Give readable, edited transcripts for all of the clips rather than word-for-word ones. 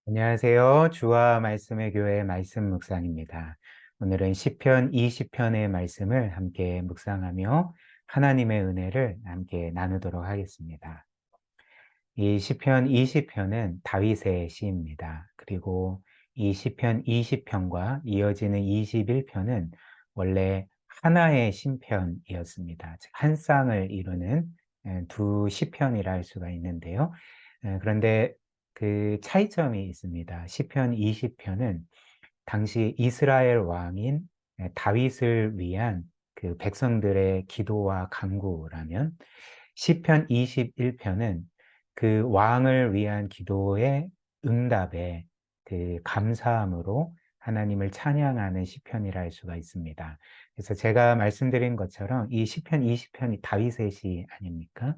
안녕하세요. 주와 말씀의 교회 말씀 묵상입니다. 오늘은 시편 20편의 말씀을 함께 묵상하며 하나님의 은혜를 함께 나누도록 하겠습니다. 이 시편 20편은 다윗의 시입니다. 그리고 이 시편 20편과 이어지는 21편은 원래 하나의 신편이었습니다. 즉, 한 쌍을 이루는 두 시편이라 할 수가 있는데요. 그런데 그 차이점이 있습니다. 시편 20편은 당시 이스라엘 왕인 다윗을 위한 그 백성들의 기도와 간구라면, 시편 21편은 그 왕을 위한 기도의 응답에 그 감사함으로 하나님을 찬양하는 시편이라 할 수가 있습니다. 그래서 제가 말씀드린 것처럼 이 시편 20편이 다윗의 시 아닙니까?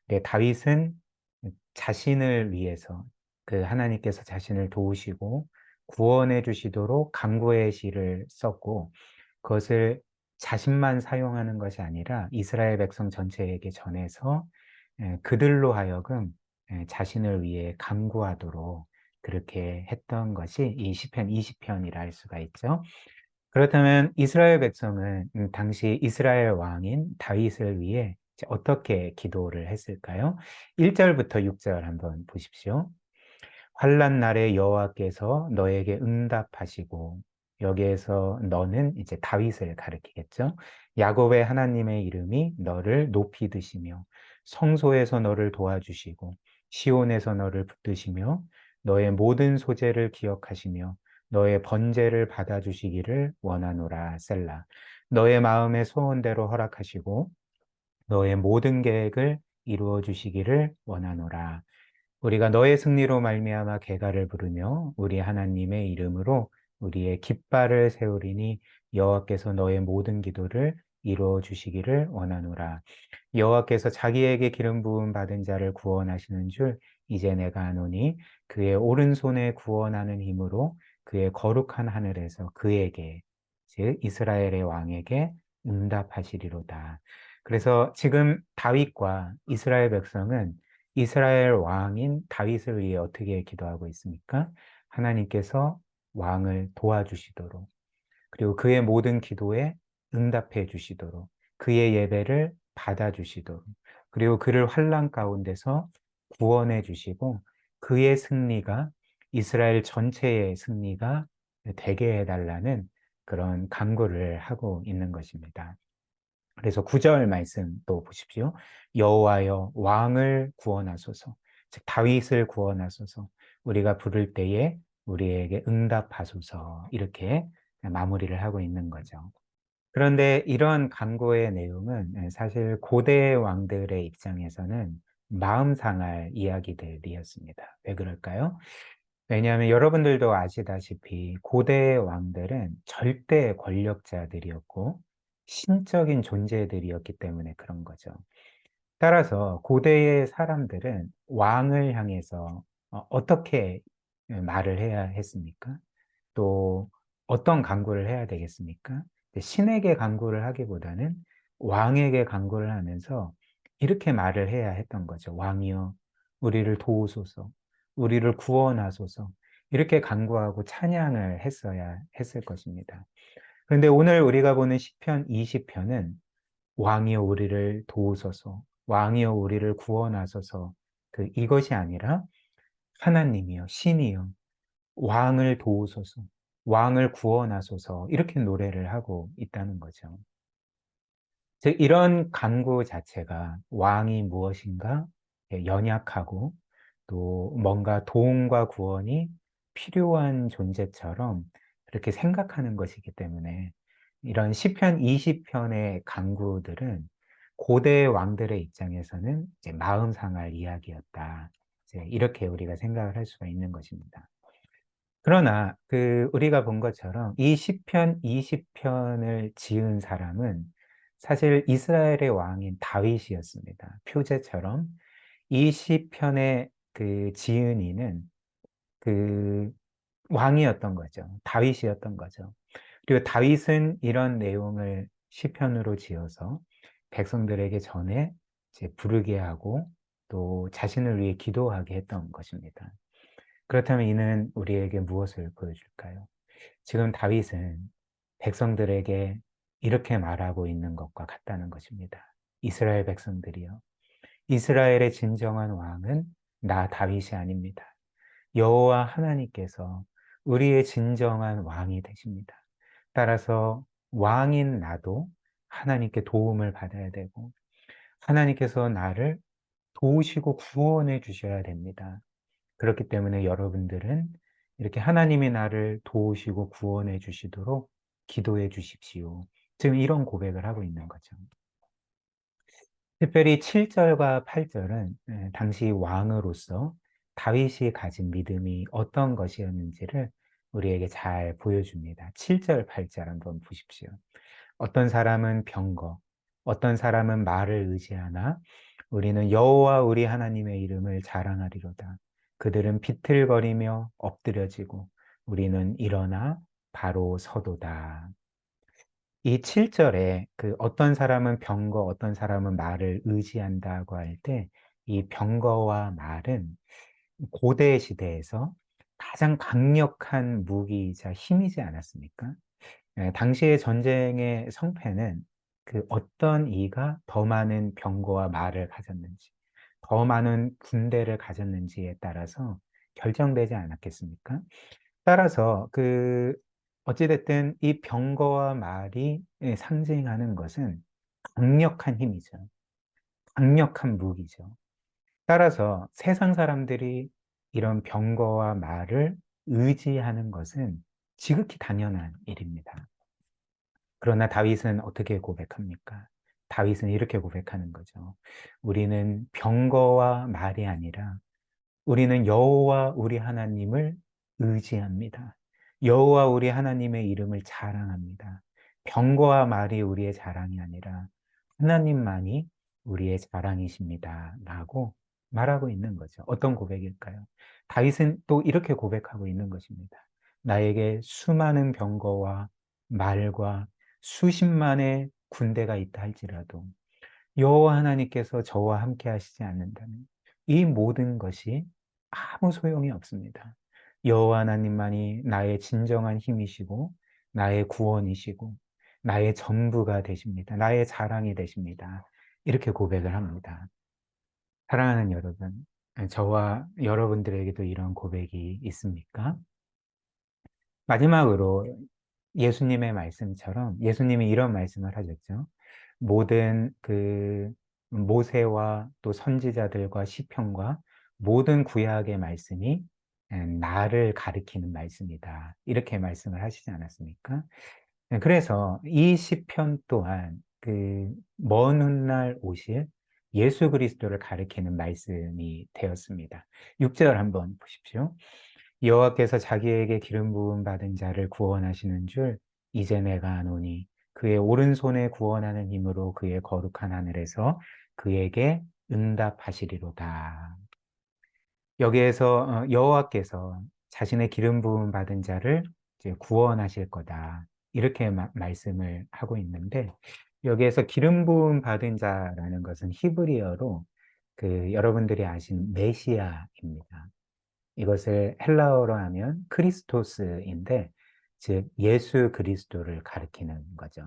네, 다윗은 자신을 위해서 그 하나님께서 자신을 도우시고 구원해 주시도록 간구의 시를 썼고, 그것을 자신만 사용하는 것이 아니라 이스라엘 백성 전체에게 전해서 그들로 하여금 자신을 위해 간구하도록 그렇게 했던 것이 이 시편 20편이라 할 수가 있죠. 그렇다면 이스라엘 백성은 당시 이스라엘 왕인 다윗을 위해 어떻게 기도를 했을까요? 1절부터 6절 한번 보십시오. 환난 날에 여호와께서 너에게 응답하시고, 여기에서 너는 이제 다윗을 가리키겠죠. 야곱의 하나님의 이름이 너를 높이 드시며 성소에서 너를 도와주시고 시온에서 너를 붙드시며 너의 모든 소재를 기억하시며 너의 번제를 받아주시기를 원하노라. 셀라. 너의 마음의 소원대로 허락하시고 너의 모든 계획을 이루어 주시기를 원하노라. 우리가 너의 승리로 말미암아 계가를 부르며 우리 하나님의 이름으로 우리의 깃발을 세우리니 여호와께서 너의 모든 기도를 이루어 주시기를 원하노라. 여호와께서 자기에게 기름 부음 받은 자를 구원하시는 줄 이제 내가 아노니, 그의 오른손에 구원하는 힘으로 그의 거룩한 하늘에서 그에게, 즉 이스라엘의 왕에게 응답하시리로다. 그래서 지금 다윗과 이스라엘 백성은 이스라엘 왕인 다윗을 위해 어떻게 기도하고 있습니까? 하나님께서 왕을 도와주시도록, 그리고 그의 모든 기도에 응답해 주시도록, 그의 예배를 받아주시도록, 그리고 그를 환난 가운데서 구원해 주시고 그의 승리가 이스라엘 전체의 승리가 되게 해달라는 그런 간구를 하고 있는 것입니다. 그래서 9절 말씀 또 보십시오. 여호와여 왕을 구원하소서, 즉 다윗을 구원하소서, 우리가 부를 때에 우리에게 응답하소서, 이렇게 마무리를 하고 있는 거죠. 그런데 이런 간구의 내용은 사실 고대 왕들의 입장에서는 마음 상할 이야기들이었습니다. 왜 그럴까요? 왜냐하면 여러분들도 아시다시피 고대 왕들은 절대 권력자들이었고 신적인 존재들이었기 때문에 그런 거죠. 따라서 고대의 사람들은 왕을 향해서 어떻게 말을 해야 했습니까? 또 어떤 간구를 해야 되겠습니까? 신에게 간구를 하기보다는 왕에게 간구를 하면서 이렇게 말을 해야 했던 거죠. 왕이여, 우리를 도우소서, 우리를 구원하소서, 이렇게 간구하고 찬양을 했어야 했을 것입니다. 그런데 오늘 우리가 보는 시편 20편은 왕이여 우리를 도우소서, 왕이여 우리를 구원하소서, 이것이 아니라 하나님이여, 신이여 왕을 도우소서, 왕을 구원하소서, 이렇게 노래를 하고 있다는 거죠. 즉 이런 간구 자체가 왕이 무엇인가 연약하고 또 뭔가 도움과 구원이 필요한 존재처럼 그렇게 생각하는 것이기 때문에, 이런 시편 20편의 간구들은 고대 왕들의 입장에서는 이제 마음 상할 이야기였다. 이제 이렇게 우리가 생각을 할 수가 있는 것입니다. 그러나 우리가 본 것처럼 이 시편 20편을 지은 사람은 사실 이스라엘의 왕인 다윗이었습니다. 표제처럼 이 시편의 그 지은이는 그 왕이었던 거죠. 다윗이었던 거죠. 그리고 다윗은 이런 내용을 시편으로 지어서 백성들에게 전해 이제 부르게 하고 또 자신을 위해 기도하게 했던 것입니다. 그렇다면 이는 우리에게 무엇을 보여줄까요? 지금 다윗은 백성들에게 이렇게 말하고 있는 것과 같다는 것입니다. 이스라엘 백성들이여, 이스라엘의 진정한 왕은 나 다윗이 아닙니다. 여호와 하나님께서 우리의 진정한 왕이 되십니다. 따라서 왕인 나도 하나님께 도움을 받아야 되고 하나님께서 나를 도우시고 구원해 주셔야 됩니다. 그렇기 때문에 여러분들은 이렇게 하나님이 나를 도우시고 구원해 주시도록 기도해 주십시오. 지금 이런 고백을 하고 있는 거죠. 특별히 7절과 8절은 당시 왕으로서 다윗이 가진 믿음이 어떤 것이었는지를 우리에게 잘 보여줍니다. 7절, 8절 한번 보십시오. 어떤 사람은 병거, 어떤 사람은 말을 의지하나 우리는 여호와 우리 하나님의 이름을 자랑하리로다. 그들은 비틀거리며 엎드려지고 우리는 일어나 바로 서도다. 이 7절에 그 어떤 사람은 병거, 어떤 사람은 말을 의지한다고 할 때 이 병거와 말은 고대 시대에서 가장 강력한 무기이자 힘이지 않았습니까? 당시의 전쟁의 성패는 그 어떤 이가 더 많은 병거와 말을 가졌는지, 더 많은 군대를 가졌는지에 따라서 결정되지 않았겠습니까? 따라서 어찌됐든 이 병거와 말이 상징하는 것은 강력한 힘이죠. 강력한 무기죠. 따라서 세상 사람들이 이런 병거와 말을 의지하는 것은 지극히 당연한 일입니다. 그러나 다윗은 어떻게 고백합니까? 다윗은 이렇게 고백하는 거죠. 우리는 병거와 말이 아니라 우리는 여호와 우리 하나님을 의지합니다. 여호와 우리 하나님의 이름을 자랑합니다. 병거와 말이 우리의 자랑이 아니라 하나님만이 우리의 자랑이십니다. 라고 말하고 있는 거죠. 어떤 고백일까요? 다윗은 또 이렇게 고백하고 있는 것입니다. 나에게 수많은 병거와 말과 수십만의 군대가 있다 할지라도 여호와 하나님께서 저와 함께 하시지 않는다면 이 모든 것이 아무 소용이 없습니다. 여호와 하나님만이 나의 진정한 힘이시고 나의 구원이시고 나의 전부가 되십니다. 나의 자랑이 되십니다. 이렇게 고백을 합니다. 사랑하는 여러분, 저와 여러분들에게도 이런 고백이 있습니까? 마지막으로 예수님의 말씀처럼 예수님이 이런 말씀을 하셨죠. 모든 모세와 또 선지자들과 시편과 모든 구약의 말씀이 나를 가리키는 말씀이다. 이렇게 말씀을 하시지 않았습니까? 그래서 이 시편 또한 먼 훗날 오실 예수 그리스도를 가리키는 말씀이 되었습니다. 6절 한번 보십시오. 여호와께서 자기에게 기름 부음 받은 자를 구원하시는 줄 이제 내가 아노니 그의 오른손에 구원하는 힘으로 그의 거룩한 하늘에서 그에게 응답하시리로다. 여기에서 여호와께서 자신의 기름 부음 받은 자를 이제 구원하실 거다. 이렇게 말씀을 하고 있는데 여기에서 기름 부음 받은 자라는 것은 히브리어로 여러분들이 아시는 메시아입니다. 이것을 헬라어로 하면 크리스토스인데 즉 예수 그리스도를 가리키는 거죠.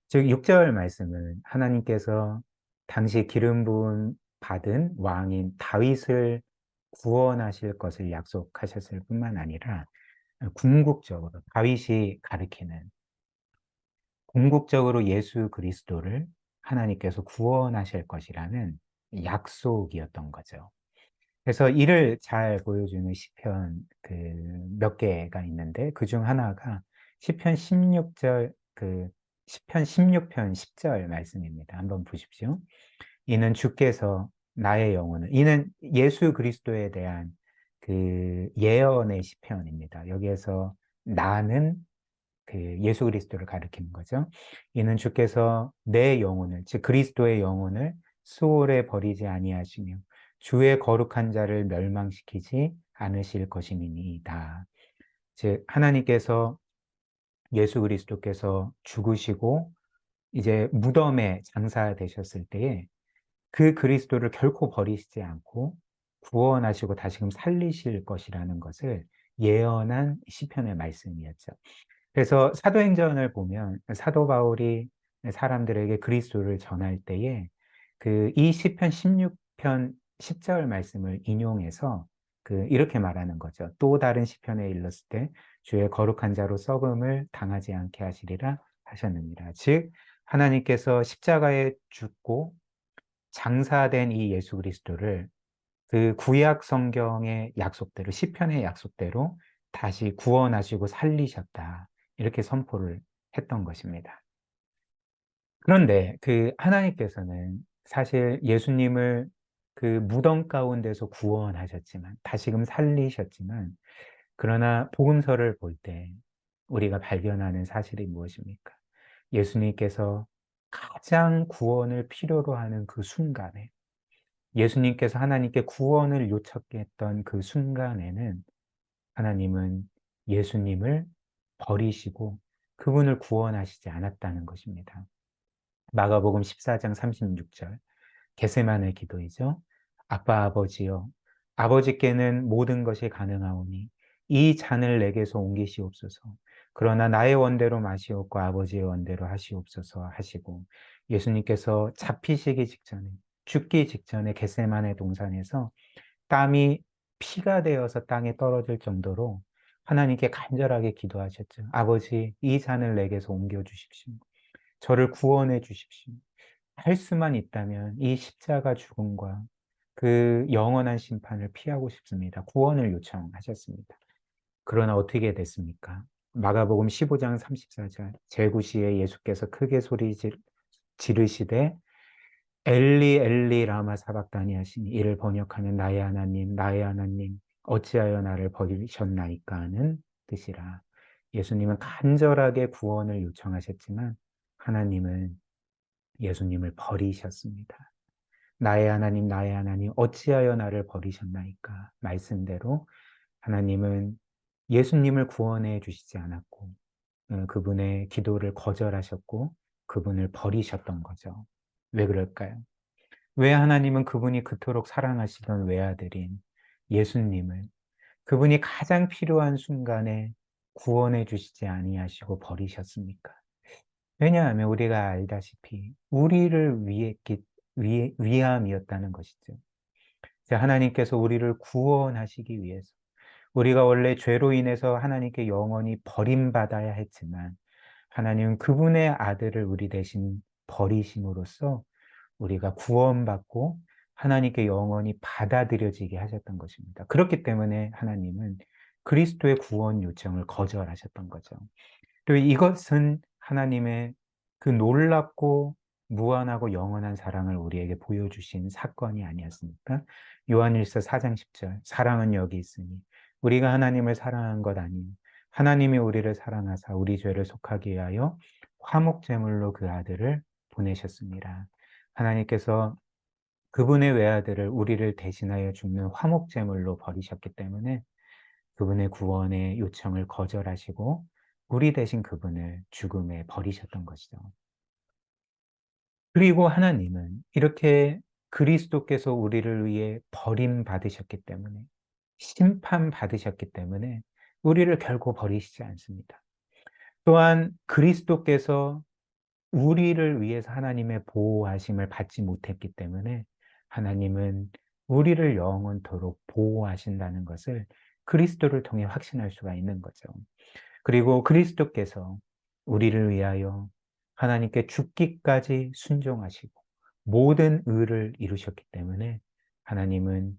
즉 6절 말씀은 하나님께서 당시 기름 부음 받은 왕인 다윗을 구원하실 것을 약속하셨을 뿐만 아니라 궁극적으로 다윗이 가리키는 궁극적으로 예수 그리스도를 하나님께서 구원하실 것이라는 약속이었던 거죠. 그래서 이를 잘 보여주는 시편 몇 개가 있는데 그중 하나가 시편 16절 시편 16편 10절 말씀입니다. 한번 보십시오. 이는 주께서 나의 영혼을 이는 예수 그리스도에 대한 예언의 시편입니다. 여기에서 나는 예수 그리스도를 가리키는 거죠. 이는 주께서 내 영혼을 즉 그리스도의 영혼을 수월에 버리지 아니하시며 주의 거룩한 자를 멸망시키지 않으실 것임이니이다. 즉 하나님께서 예수 그리스도께서 죽으시고 이제 무덤에 장사되셨을 때에 그 그리스도를 결코 버리시지 않고 구원하시고 다시금 살리실 것이라는 것을 예언한 시편의 말씀이었죠. 그래서 사도행전을 보면 사도 바울이 사람들에게 그리스도를 전할 때에 이 시편 16편 10절 말씀을 인용해서 이렇게 말하는 거죠. 또 다른 시편에 일렀을 때 주의 거룩한 자로 썩음을 당하지 않게 하시리라 하셨느니라. 즉 하나님께서 십자가에 죽고 장사된 이 예수 그리스도를 구약 성경의 약속대로 시편의 약속대로 다시 구원하시고 살리셨다. 이렇게 선포를 했던 것입니다. 그런데 하나님께서는 사실 예수님을 무덤 가운데서 구원하셨지만 다시금 살리셨지만 그러나 복음서를 볼 때 우리가 발견하는 사실이 무엇입니까? 예수님께서 가장 구원을 필요로 하는 그 순간에 예수님께서 하나님께 구원을 요청했던 그 순간에는 하나님은 예수님을 버리시고 그분을 구원하시지 않았다는 것입니다. 마가복음 14장 36절 겟세마네 기도이죠. 아빠 아버지여 아버지께는 모든 것이 가능하오니 이 잔을 내게서 옮기시옵소서. 그러나 나의 원대로 마시옵고 아버지의 원대로 하시옵소서 하시고 예수님께서 잡히시기 직전에 죽기 직전에 겟세마네 동산에서 땀이 피가 되어서 땅에 떨어질 정도로 하나님께 간절하게 기도하셨죠. 아버지 이 잔을 내게서 옮겨 주십시오. 저를 구원해 주십시오. 할 수만 있다면 이 십자가 죽음과 영원한 심판을 피하고 싶습니다. 구원을 요청하셨습니다. 그러나 어떻게 됐습니까? 마가복음 15장 34절 제구시에 예수께서 크게 지르시되 엘리 엘리 라마 사박다니 하시니 이를 번역하면 나의 하나님 어찌하여 나를 버리셨나이까 하는 뜻이라. 예수님은 간절하게 구원을 요청하셨지만 하나님은 예수님을 버리셨습니다. 나의 하나님, 어찌하여 나를 버리셨나이까? 말씀대로 하나님은 예수님을 구원해 주시지 않았고, 그분의 기도를 거절하셨고, 그분을 버리셨던 거죠. 왜 그럴까요? 왜 하나님은 그분이 그토록 사랑하시던 외아들인 예수님을 그분이 가장 필요한 순간에 구원해 주시지 아니하시고 버리셨습니까? 왜냐하면 우리가 알다시피 우리를 위함이었다는 것이죠. 하나님께서 우리를 구원하시기 위해서 우리가 원래 죄로 인해서 하나님께 영원히 버림받아야 했지만 하나님은 그분의 아들을 우리 대신 버리심으로써 우리가 구원받고 하나님께 영원히 받아들여지게 하셨던 것입니다. 그렇기 때문에 하나님은 그리스도의 구원 요청을 거절하셨던 거죠. 그리고 이것은 하나님의 놀랍고 무한하고 영원한 사랑을 우리에게 보여주신 사건이 아니었습니까? 요한일서 4장 10절 사랑은 여기 있으니 우리가 하나님을 사랑한 것 아니요 하나님이 우리를 사랑하사 우리 죄를 속하기 위하여 화목제물로 그 아들을 보내셨습니다. 하나님께서 그분의 외아들을 우리를 대신하여 죽는 화목제물로 버리셨기 때문에 그분의 구원의 요청을 거절하시고 우리 대신 그분을 죽음에 버리셨던 것이죠. 그리고 하나님은 이렇게 그리스도께서 우리를 위해 버림받으셨기 때문에 심판받으셨기 때문에 우리를 결코 버리시지 않습니다. 또한 그리스도께서 우리를 위해서 하나님의 보호하심을 받지 못했기 때문에 하나님은 우리를 영원토록 보호하신다는 것을 그리스도를 통해 확신할 수가 있는 거죠. 그리고 그리스도께서 우리를 위하여 하나님께 죽기까지 순종하시고 모든 의를 이루셨기 때문에 하나님은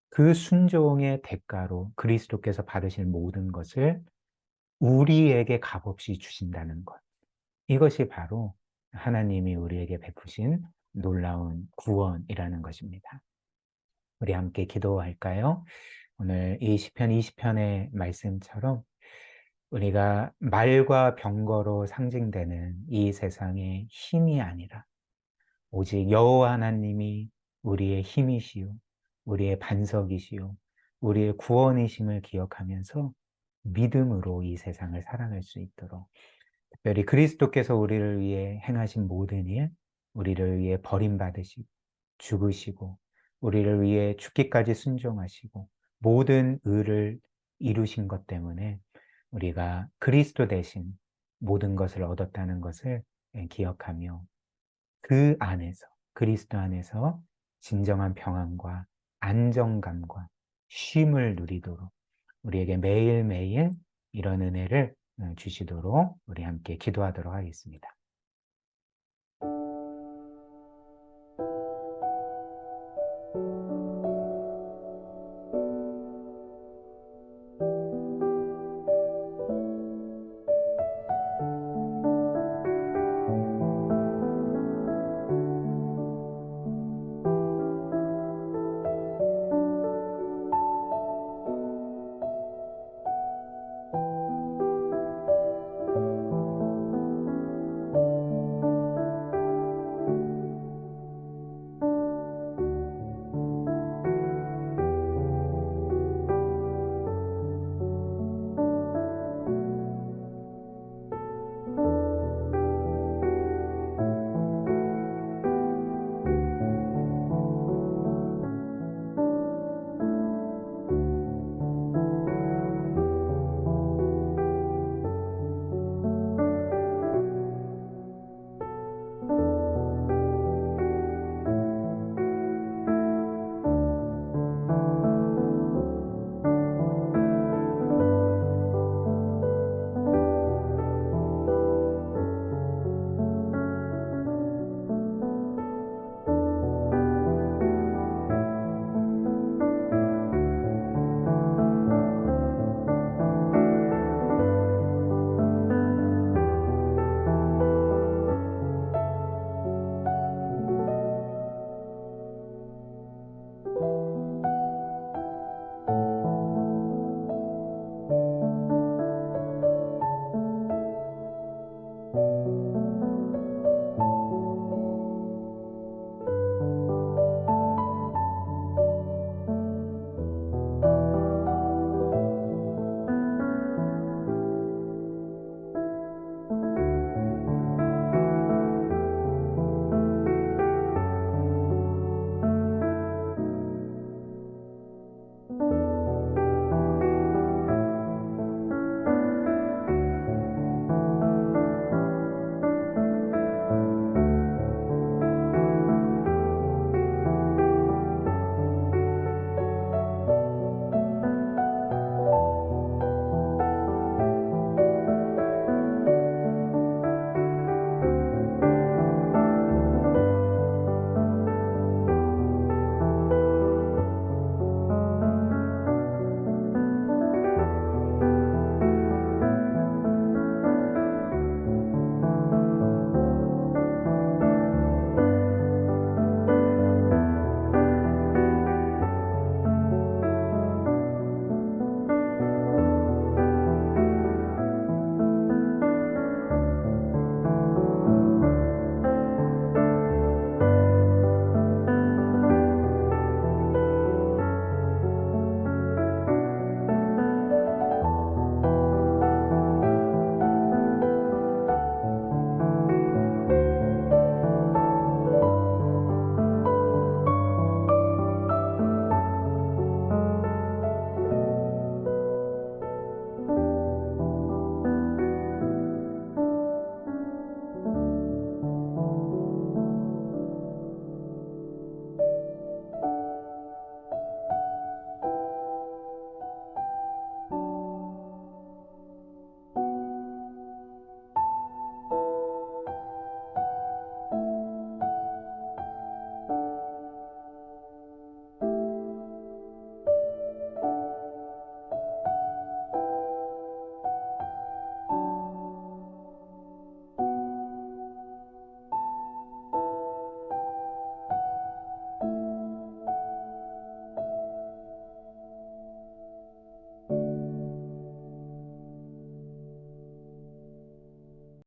그 순종의 대가로 그리스도께서 받으실 모든 것을 우리에게 값없이 주신다는 것. 이것이 바로 하나님이 우리에게 베푸신 놀라운 구원이라는 것입니다. 우리 함께 기도할까요? 오늘 이 시편 20편의 말씀처럼 우리가 말과 병거로 상징되는 이 세상의 힘이 아니라 오직 여호와 하나님이 우리의 힘이시요 우리의 반석이시요 우리의 구원이심을 기억하면서 믿음으로 이 세상을 살아갈 수 있도록 특별히 그리스도께서 우리를 위해 행하신 모든 일, 우리를 위해 버림받으시고 죽으시고 우리를 위해 죽기까지 순종하시고 모든 의를 이루신 것 때문에 우리가 그리스도 대신 모든 것을 얻었다는 것을 기억하며 그 안에서, 그리스도 안에서 진정한 평안과 안정감과 쉼을 누리도록 우리에게 매일매일 이런 은혜를 주시도록 우리 함께 기도하도록 하겠습니다.